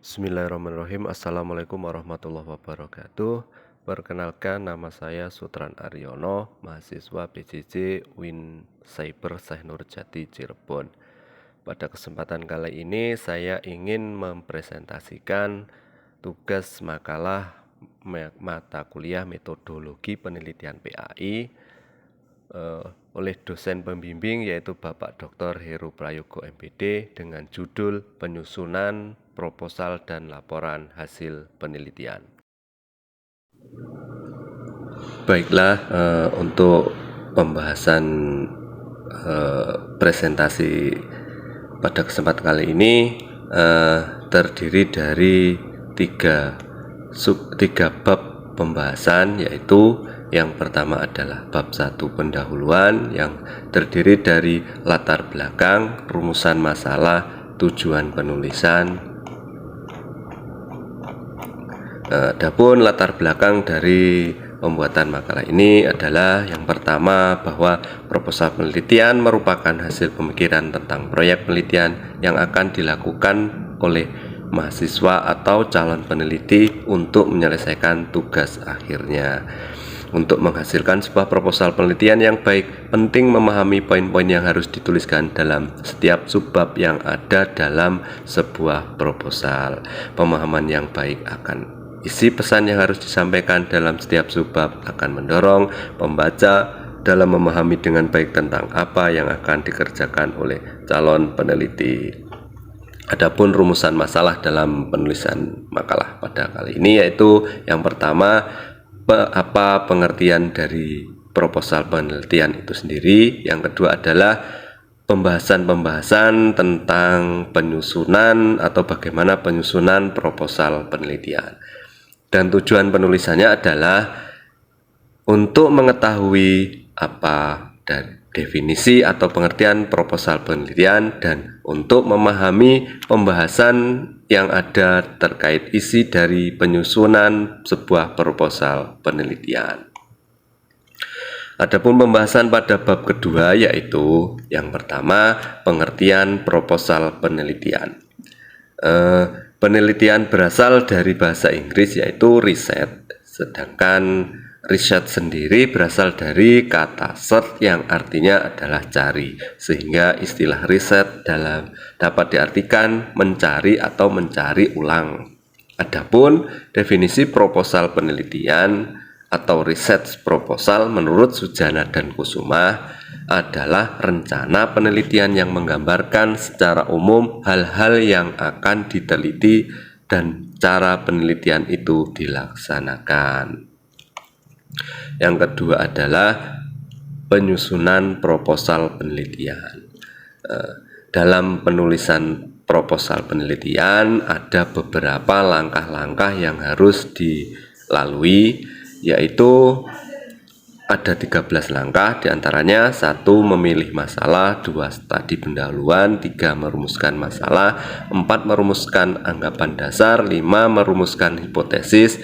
Bismillahirrahmanirrahim. Assalamualaikum warahmatullahi wabarakatuh. Perkenalkan, nama saya Sutran Aryono, mahasiswa PJJ Win Cyber Syekh Nurjati Cirebon. Pada kesempatan kali ini saya ingin mempresentasikan tugas makalah mata kuliah metodologi penelitian PAI oleh dosen pembimbing yaitu Bapak Dr. Heru Prayogo MPD dengan judul Penyusunan Proposal dan Laporan Hasil Penelitian. Baiklah, untuk pembahasan presentasi pada kesempatan kali ini terdiri dari tiga bab pembahasan, yaitu yang pertama adalah bab 1 pendahuluan yang terdiri dari latar belakang, rumusan masalah, tujuan penulisan. Adapun latar belakang dari pembuatan makalah ini adalah yang pertama bahwa proposal penelitian merupakan hasil pemikiran tentang proyek penelitian yang akan dilakukan oleh mahasiswa atau calon peneliti untuk menyelesaikan tugas akhirnya. Untuk menghasilkan sebuah proposal penelitian yang baik, penting memahami poin-poin yang harus dituliskan dalam setiap subbab yang ada dalam sebuah proposal. Pemahaman yang baik akan isi pesan yang harus disampaikan dalam setiap subbab akan mendorong pembaca dalam memahami dengan baik tentang apa yang akan dikerjakan oleh calon peneliti. Adapun rumusan masalah dalam penulisan makalah pada kali ini yaitu yang pertama, apa pengertian dari proposal penelitian itu sendiri. Yang kedua adalah pembahasan tentang penyusunan atau bagaimana penyusunan proposal penelitian. Dan tujuan penulisannya adalah untuk mengetahui apa dan definisi atau pengertian proposal penelitian dan untuk memahami pembahasan yang ada terkait isi dari penyusunan sebuah proposal penelitian. Adapun pembahasan pada bab kedua yaitu yang pertama, pengertian proposal penelitian. Penelitian berasal dari bahasa Inggris yaitu riset, sedangkan riset sendiri berasal dari kata search yang artinya adalah cari, sehingga istilah riset dapat diartikan mencari atau mencari ulang. Adapun definisi proposal penelitian atau research proposal menurut Sujana dan Kusuma adalah rencana penelitian yang menggambarkan secara umum hal-hal yang akan diteliti dan cara penelitian itu dilaksanakan. Yang kedua adalah penyusunan proposal penelitian. Dalam penulisan proposal penelitian ada beberapa langkah-langkah yang harus dilalui, yaitu ada 13 langkah, diantaranya 1. Memilih masalah, 2. Studi pendahuluan, 3. Merumuskan masalah, 4. Merumuskan anggapan dasar, 5. Merumuskan hipotesis,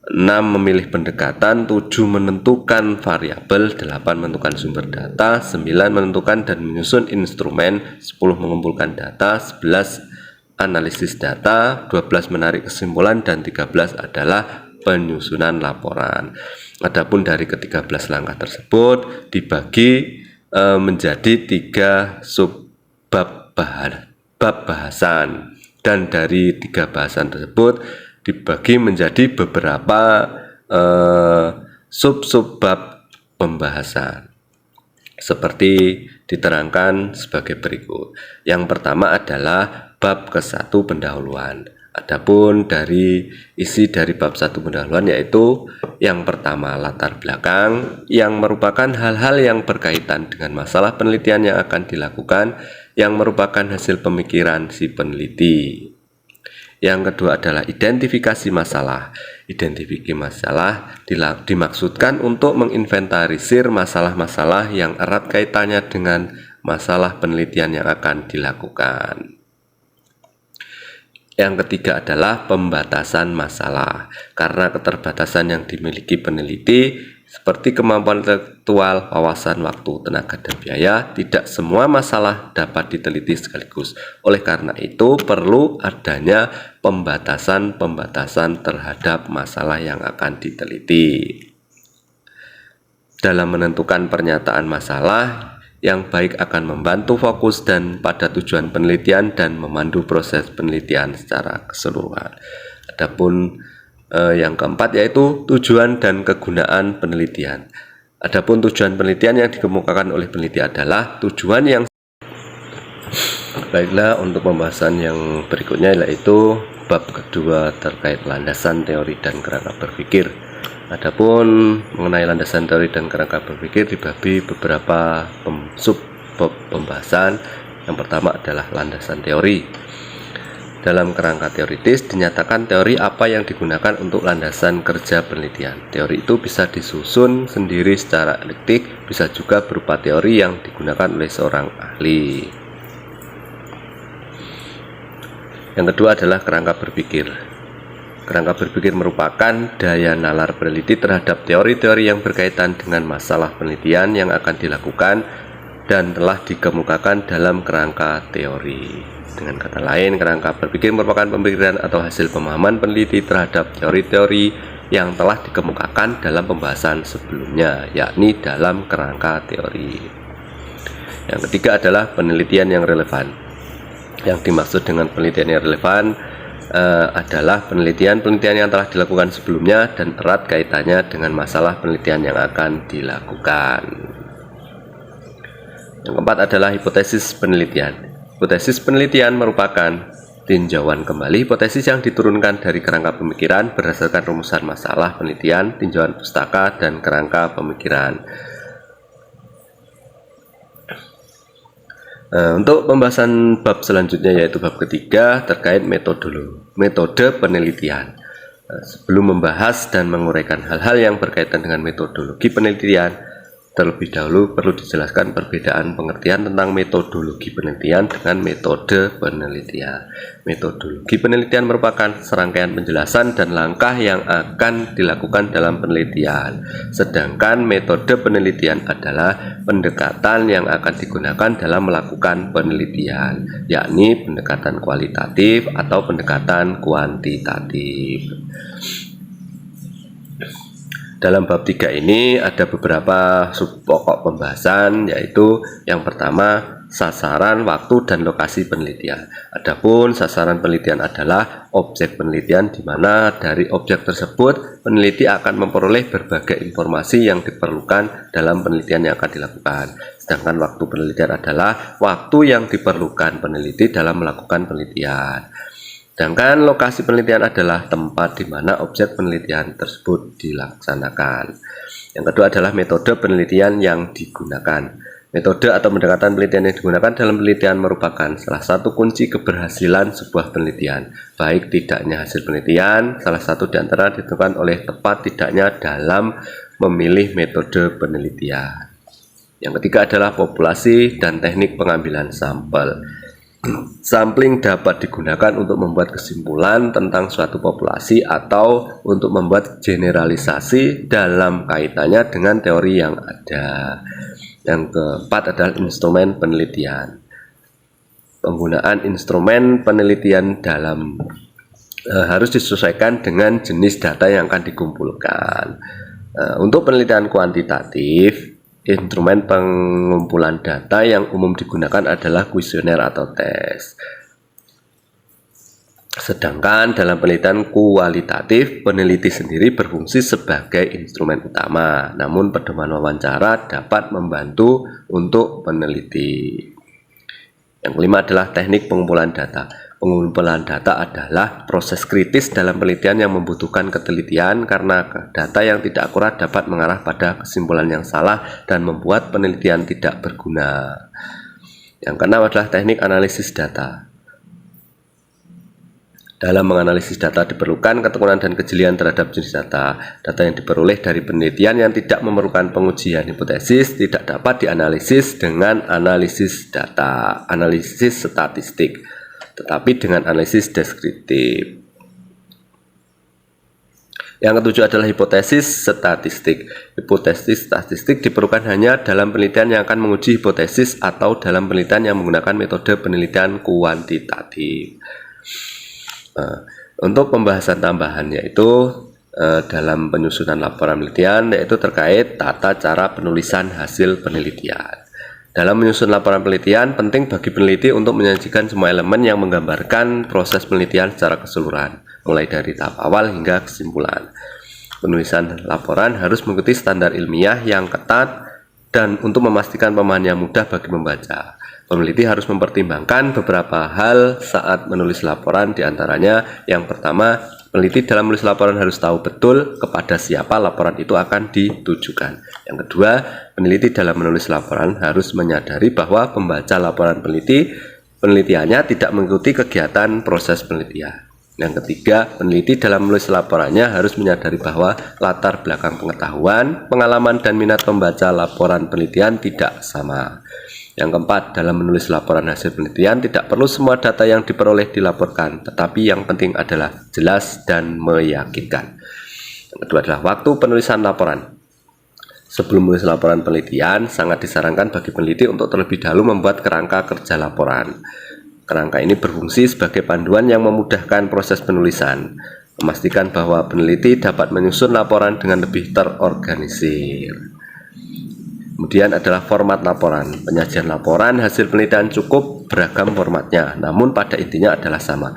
6. Memilih pendekatan, 7. Menentukan variabel, 8. Menentukan sumber data, 9. Menentukan dan menyusun instrumen, 10. Mengumpulkan data, 11. Analisis data, 12. Menarik kesimpulan, dan 13 adalah penyusunan laporan. Adapun dari ke-13 langkah tersebut dibagi menjadi 3 subbab bahasan, dan dari 3 bahasan tersebut dibagi menjadi beberapa sub-subbab pembahasan seperti diterangkan sebagai berikut. Yang pertama adalah bab ke-1 pendahuluan. Adapun dari isi dari bab 1 pendahuluan yaitu yang pertama latar belakang yang merupakan hal-hal yang berkaitan dengan masalah penelitian yang akan dilakukan yang merupakan hasil pemikiran si peneliti. Yang kedua adalah identifikasi masalah. Identifikasi masalah dimaksudkan untuk menginventarisir masalah-masalah yang erat kaitannya dengan masalah penelitian yang akan dilakukan. Yang ketiga adalah pembatasan masalah. Karena keterbatasan yang dimiliki peneliti, seperti kemampuan intelektual, wawasan, waktu, tenaga, dan biaya. Tidak semua masalah dapat diteliti sekaligus. Oleh karena itu, perlu adanya pembatasan-pembatasan terhadap masalah yang akan diteliti. Dalam menentukan pernyataan masalah yang baik akan membantu fokus dan pada tujuan penelitian dan memandu proses penelitian secara keseluruhan. Adapun yang keempat yaitu tujuan dan kegunaan penelitian. Adapun tujuan penelitian yang dikemukakan oleh peneliti adalah tujuan yang baiklah. Untuk pembahasan yang berikutnya yaitu bab kedua terkait landasan teori dan kerangka berpikir. Adapun mengenai landasan teori dan kerangka berpikir dibagi beberapa sub pembahasan. Yang pertama adalah landasan teori. Dalam kerangka teoritis dinyatakan teori apa yang digunakan untuk landasan kerja penelitian. Teori itu bisa disusun sendiri secara elektik, bisa juga berupa teori yang digunakan oleh seorang ahli. Yang kedua adalah kerangka berpikir. Kerangka berpikir merupakan daya nalar peneliti terhadap teori-teori yang berkaitan dengan masalah penelitian yang akan dilakukan dan telah dikemukakan dalam kerangka teori. Dengan kata lain, kerangka berpikir merupakan pemikiran atau hasil pemahaman peneliti terhadap teori-teori yang telah dikemukakan dalam pembahasan sebelumnya, yakni dalam kerangka teori. Yang ketiga adalah penelitian yang relevan. Yang dimaksud dengan penelitian yang relevan adalah penelitian-penelitian yang telah dilakukan sebelumnya dan erat kaitannya dengan masalah penelitian yang akan dilakukan. Yang keempat adalah hipotesis penelitian. Hipotesis penelitian merupakan tinjauan kembali hipotesis yang diturunkan dari kerangka pemikiran berdasarkan rumusan masalah penelitian, tinjauan pustaka, dan kerangka pemikiran. Untuk pembahasan bab selanjutnya yaitu bab ketiga terkait metode penelitian. Sebelum membahas dan menguraikan hal-hal yang berkaitan dengan metodologi penelitian, terlebih dahulu perlu dijelaskan perbedaan pengertian tentang metodologi penelitian dengan metode penelitian. Metodologi penelitian merupakan serangkaian penjelasan dan langkah yang akan dilakukan dalam penelitian. Sedangkan metode penelitian adalah pendekatan yang akan digunakan dalam melakukan penelitian, yakni pendekatan kualitatif atau pendekatan kuantitatif. Dalam bab 3 ini ada beberapa sub pokok pembahasan, yaitu yang pertama sasaran, waktu, dan lokasi penelitian. Adapun sasaran penelitian adalah objek penelitian, di mana dari objek tersebut peneliti akan memperoleh berbagai informasi yang diperlukan dalam penelitian yang akan dilakukan. Sedangkan waktu penelitian adalah waktu yang diperlukan peneliti dalam melakukan penelitian. Sedangkan lokasi penelitian adalah tempat di mana objek penelitian tersebut dilaksanakan. Yang kedua adalah metode penelitian yang digunakan. Metode atau pendekatan penelitian yang digunakan dalam penelitian merupakan salah satu kunci keberhasilan sebuah penelitian. Baik tidaknya hasil penelitian, salah satu di antara ditentukan oleh tepat tidaknya dalam memilih metode penelitian. Yang ketiga adalah populasi dan teknik pengambilan sampel. Sampling dapat digunakan untuk membuat kesimpulan tentang suatu populasi atau untuk membuat generalisasi dalam kaitannya dengan teori yang ada. Yang keempat adalah instrumen penelitian. Penggunaan instrumen penelitian harus disesuaikan dengan jenis data yang akan dikumpulkan. Untuk penelitian kuantitatif, instrumen pengumpulan data yang umum digunakan adalah kuesioner atau tes. Sedangkan dalam penelitian kualitatif, peneliti sendiri berfungsi sebagai instrumen utama. Namun pedoman wawancara dapat membantu untuk peneliti. Yang kelima adalah teknik pengumpulan data. Pengumpulan data adalah proses kritis dalam penelitian yang membutuhkan ketelitian karena data yang tidak akurat dapat mengarah pada kesimpulan yang salah dan membuat penelitian tidak berguna. Yang keenam adalah teknik analisis data. Dalam menganalisis data diperlukan ketekunan dan kejelian terhadap jenis data. Data yang diperoleh dari penelitian yang tidak memerlukan pengujian hipotesis tidak dapat dianalisis dengan analisis data, analisis statistik, tetapi dengan analisis deskriptif. Yang ketujuh adalah hipotesis statistik. Hipotesis statistik diperlukan hanya dalam penelitian yang akan menguji hipotesis atau dalam penelitian yang menggunakan metode penelitian kuantitatif. Untuk pembahasan tambahan yaitu dalam penyusunan laporan penelitian yaitu terkait tata cara penulisan hasil penelitian. Dalam menyusun laporan penelitian, penting bagi peneliti untuk menyajikan semua elemen yang menggambarkan proses penelitian secara keseluruhan, mulai dari tahap awal hingga kesimpulan. Penulisan laporan harus mengikuti standar ilmiah yang ketat dan untuk memastikan pemahamannya mudah bagi membaca. Peneliti harus mempertimbangkan beberapa hal saat menulis laporan, diantaranya yang pertama, peneliti dalam menulis laporan harus tahu betul kepada siapa laporan itu akan ditujukan. Yang kedua, peneliti dalam menulis laporan harus menyadari bahwa pembaca laporan penelitiannya tidak mengikuti kegiatan proses penelitian. Yang ketiga, peneliti dalam menulis laporannya harus menyadari bahwa latar belakang pengetahuan, pengalaman, dan minat pembaca laporan penelitian tidak sama. Yang keempat, dalam menulis laporan hasil penelitian tidak perlu semua data yang diperoleh dilaporkan, tetapi yang penting adalah jelas dan meyakinkan. Yang kedua adalah waktu penulisan laporan. Sebelum menulis laporan penelitian, sangat disarankan bagi peneliti untuk terlebih dahulu membuat kerangka kerja laporan. Kerangka ini berfungsi sebagai panduan yang memudahkan proses penulisan, memastikan bahwa peneliti dapat menyusun laporan dengan lebih terorganisir. Kemudian adalah format laporan. Penyajian laporan hasil penelitian cukup beragam formatnya, namun pada intinya adalah sama.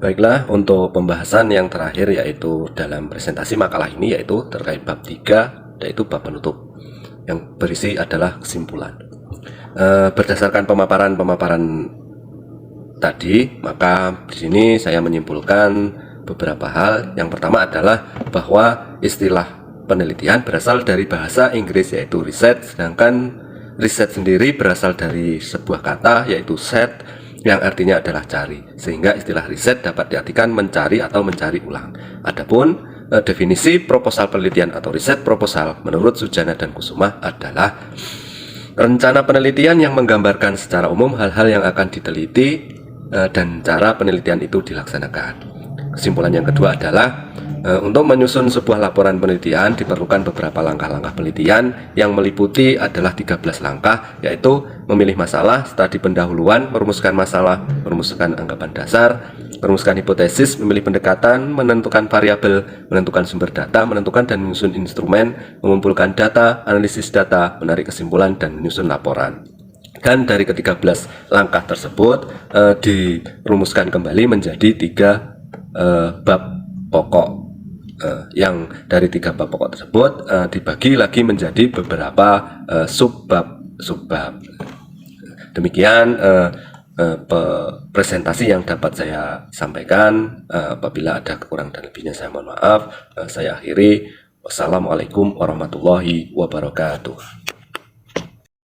Baiklah, untuk pembahasan yang terakhir yaitu dalam presentasi makalah ini yaitu terkait bab 3, yaitu bab penutup, yang berisi adalah kesimpulan. Berdasarkan pemaparan tadi, maka di sini saya menyimpulkan beberapa hal. Yang pertama adalah bahwa istilah penelitian berasal dari bahasa Inggris yaitu riset, sedangkan riset sendiri berasal dari sebuah kata yaitu set yang artinya adalah cari, sehingga istilah riset dapat diartikan mencari atau mencari ulang. Adapun definisi proposal penelitian atau riset proposal menurut Sujana dan Kusuma adalah rencana penelitian yang menggambarkan secara umum hal-hal yang akan diteliti dan cara penelitian itu dilaksanakan. Kesimpulan yang kedua adalah untuk menyusun sebuah laporan penelitian diperlukan beberapa langkah-langkah penelitian yang meliputi adalah 13 langkah, yaitu memilih masalah, studi pendahuluan, merumuskan masalah, merumuskan anggapan dasar, merumuskan hipotesis, memilih pendekatan, menentukan variabel, menentukan sumber data, menentukan dan menyusun instrumen, mengumpulkan data, analisis data, menarik kesimpulan, dan menyusun laporan. Dan dari ke-13 langkah tersebut dirumuskan kembali menjadi 3 bab pokok. Yang dari 3 bab pokok tersebut dibagi lagi menjadi beberapa subbab. Demikian presentasi yang dapat saya sampaikan. Apabila ada kekurangan dan lebihnya saya mohon maaf. Saya akhiri. Wassalamualaikum warahmatullahi wabarakatuh.